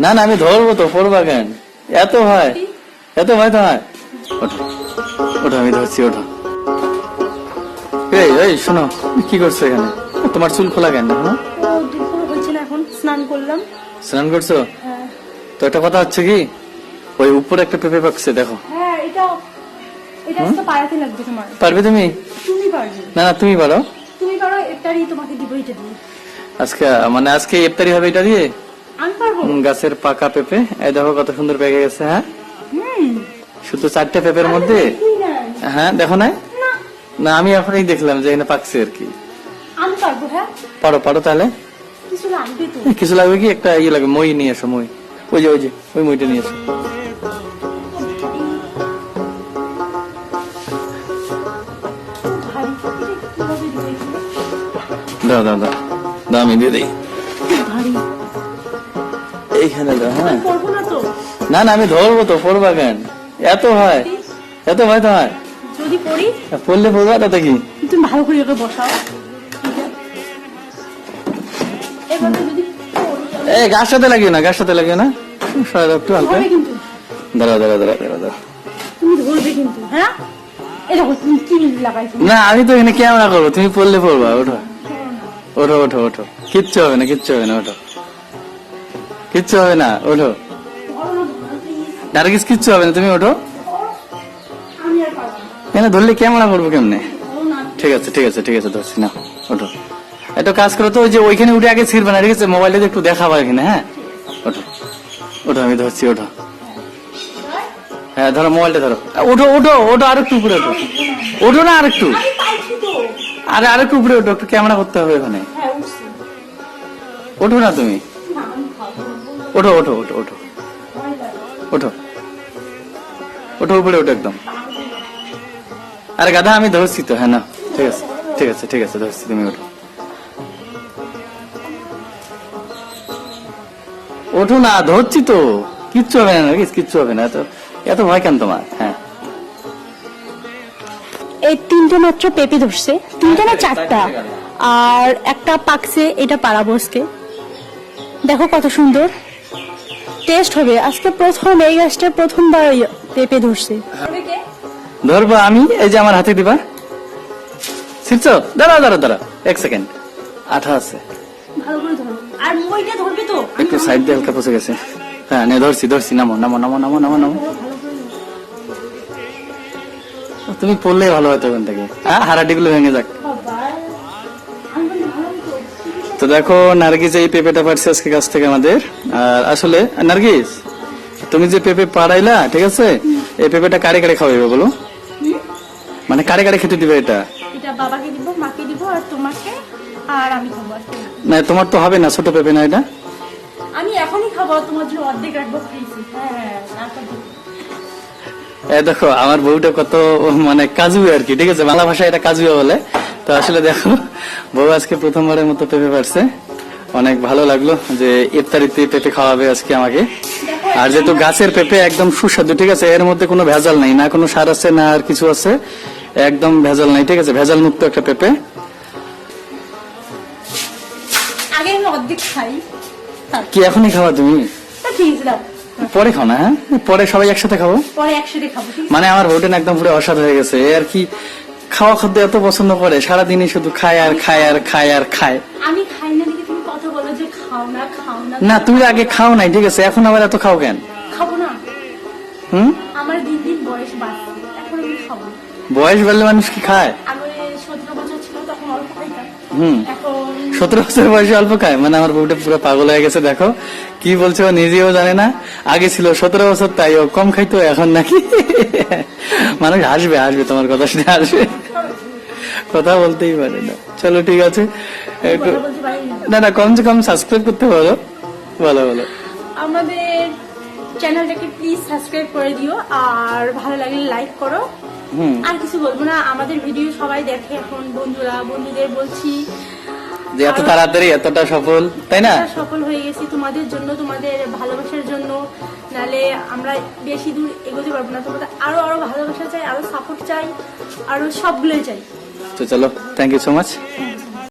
না না আমি ধরবো তো, পড়বা কেন? এত ভয়, এত ভয় তো হয়। ওঠো ওঠো, আমি ধরছি, ওঠো। এই এই শোনো, কি করছো এখানে? তোমার চুল খোলা কেন? দুপুর হচ্ছে না, এখন স্নান করলাম। স্নান করছো? হ্যাঁ। তো একটা কথা হচ্ছে কি, ওই উপরে একটা পেঁপে পাকছে দেখো। হ্যাঁ, এটা আজকে পায়াতে লাগবে তোমার। পারবে তুমি? তুমি পারবে। না না তুমি পারো। তুমি পারো, এটারই তোমাকে দিব, এটা দিয়ে। আজকে মানে আজকে ইফতারি হবে এটা দিয়ে? আমি পারবো। গাছের পাকা পেঁপে, এই দেখো কত সুন্দর পেকে গেছে। হ্যাঁ, শুধু 4টে পেঁপের মধ্যে। হ্যাঁ দেখো না? না আমি এখনই দেখলাম যে এখানে পাকছে আর কি। আমি পারবো। হ্যাঁ পারো পারো তাহলে। কিছু লাগবে তো? কিছু লাগবে কি? একটা ইয়ে লাগবে, মই নিয়ে এসো, মই। ওই যে ওই মইটা নিয়ে এসো। দাও দাও দাও দাও, আমি দিয়ে দিই। এইখানে দাও। হ্যাঁ না না আমি ধরবো তো, পড়বা কেন? এত ভয়, এত ভয় তো হয়। যদি পড়ি? পড়লে পড়বা, তাতে কি? তুমি ভালো করে ওকে বসাও। এই গাছ সাথে লাগিও না, গাছ সাথে লাগিও না, একটু হালকা। দাঁড়া দাঁড়া দাঁড়া দাঁড়া দাঁড়া। তুমি ধরবে কিন্তু। হ্যাঁ তুমি কি লাগাইছো? না আমি তো এখানে ক্যামেরা করবো, তুমি পড়লে পড়বা। ওঠো ওঠো ওঠো ওঠো, কিচ্ছু হবে না, কিচ্ছু হবে না, ওঠো, কিচ্ছু হবে না, ওঠো। নার্গিস কিচ্ছু হবে না, তুমি ওঠো। এখানে ধরলে ক্যামেরা করবো কেমনে? ঠিক আছে ঠিক আছে ঠিক আছে, ধরছি না, ওঠো। একটা কাজ করো তো, ওই যে ওইখানে উঠে আগে ছিড়বে না, ঠিক আছে? মোবাইলে একটু দেখাবো এখানে। হ্যাঁ ওঠো ওঠো, আমি ধরছি, ওঠো। হ্যাঁ ধরো, মোবাইলটা ধরো। ওঠো ওঠো ওঠো, আরেকটু উপরে ওঠো, ওঠো না আরেকটু, আরে আরেকটু উপরে ওঠো, একটু ক্যামেরা করতে হবে ওখানে। ওঠো না তুমি, ওঠো ওঠো ওঠো ওঠো ওঠো ওঠো, উপরে ওঠো একদম। আরে গাধা আমি ধরছি তো। হ্যাঁ না ঠিক আছে ঠিক আছে ঠিক আছে, ধরছি, তুমি ওঠো। ওঠো না, ধরছি তো, কিচ্ছু হবে না, কিচ্ছু হবে না, এত ভয় কেন তোমার? হ্যাঁ এই 3টে মাত্র পেঁপে ধরছে, 3টে না 4টা, আর একটা পাকছে, এটা পাড়াবো আজকে। দেখো কত সুন্দর টেস্ট হবে। আজকে প্রথম এই গাছটা প্রথমবার পেঁপে ধরছে। ধরবো আমি, এই যে আমার হাতে দিবা। ছিড়ছো? দাঁড়া দাঁড়া দাঁড়া, 1 সেকেন্ড, আঠা আছে, ভালো করে ধরো। আর মইটা ধরবে তো? একটু সাইড দিয়ে হালকা পচে গেছে। হ্যাঁ নে, ধরছি ধরছি, নামো নামো নামো নামো নামো নামো। তুমি পড়লে ভালো হতো ওখান থেকে, হারাটি গুলো ভেঙে যাক। তো দেখো নার্গিস এই পেঁপেটা পারছে আজকে গাছ থেকে আমাদের। আর আসলে নার্গিস, তুমি যে পেঁপে পাড়াইলা, ঠিক আছে, এই পেঁপেটা কারে কারে খাওয়াইবে বলো? মানে কারে কারে খেতে দিবে এটা? এটা বাবাকে দিব, মাকে দিব, আর তোমাকে, আর আমি খাবো। না তোমার তো হবে না, ছোট পেঁপে না এটা। আমি এখনই খাবো, তোমার জন্য অর্ধেক রাখবো ফ্রিজে। হ্যাঁ দেখো আমার বউটা কত মানে কাজু আর কি, ঠিক আছে, বাংলা ভাষায় এটা কাজু বলে। তো আসলে দেখো বউ আজকে প্রথমবারের মতো পেঁপে পারছে, অনেক ভালো লাগলো যে ইফতারিতে পেঁপে খাওয়াবে আজকে আমাকে। আর যেহেতু গাছের পেঁপে একদম সুস্বাদু, ঠিক আছে, এর মধ্যে কোনো ভেজাল নাই, না কোনো সার আছে না আর কিছু আছে, একদম ভেজাল নাই, ঠিক আছে, ভেজাল মুক্ত একটা পেঁপে। আগে আমি অর্ধেক খাই। কি এখনই খাওয়া তুমি? পরে খাও না? হ্যাঁ পরে সবাই একসাথে খাবো, পরে একসাথে খাবো। মানে আমার হোটেল একদম পুরো অসাধ হয়ে গেছে আর কি, খাওয়া খাদ্য এত পছন্দ করে, সারাদিনই শুধু খায় আর খায় আর খায় আর খায়। আমি খাই না দেখে তুমি কথা বলো যে খাও না খাও না। না তুমি আগে খাও নাই, ঠিক আছে, এখন আবার এত খাও কেন? খাবো না। আমার দিন দিন বয়স বাড়ছে, এখন আমি খাবো। বয়স বাড়লে মানুষ কি খায়? আমি 17 বছর ছিল তখন অল্প খাইতাম। 17 বছর বয়সে অল্প খায়? মানে আমার বউটা পুরো পাগল হয়ে গেছে, দেখো কি বলছে, ও নিজেও জানে না। আগে ছিল 17 বছর, তাই ও কম খাইতো, এখন নাকি মানুষ হাসবে, হাসবে তোমার কথা শুনে, হাসবে, কথা বলতেই পারে না। চলো ঠিক আছে, একটু না না কমসে কম সাবস্ক্রাইব করতে পারো, বলো বলো। আমাদের চ্যানেলটাকে প্লিজ সাবস্ক্রাইব করে দিও, আর ভালো লাগলে লাইক করো। আর কিছু বলবো না, আমাদের ভিডিও সবাই দেখে এখন, বন্ধুদের বলছি যে এত তাড়াতাড়ি এতটা সফল, তাই না? সফল হয়ে গেছি তোমাদের জন্য, তোমাদের ভালোবাসার জন্য, নালে আমরা বেশি দূর এগোতে পারবো না। তোমাদের আরো আরো ভালোবাসা চাই, আরো সাপোর্ট চাই, আরো সবগুলোই চাই। তো চলো, থ্যাংক ইউ সো মাচ।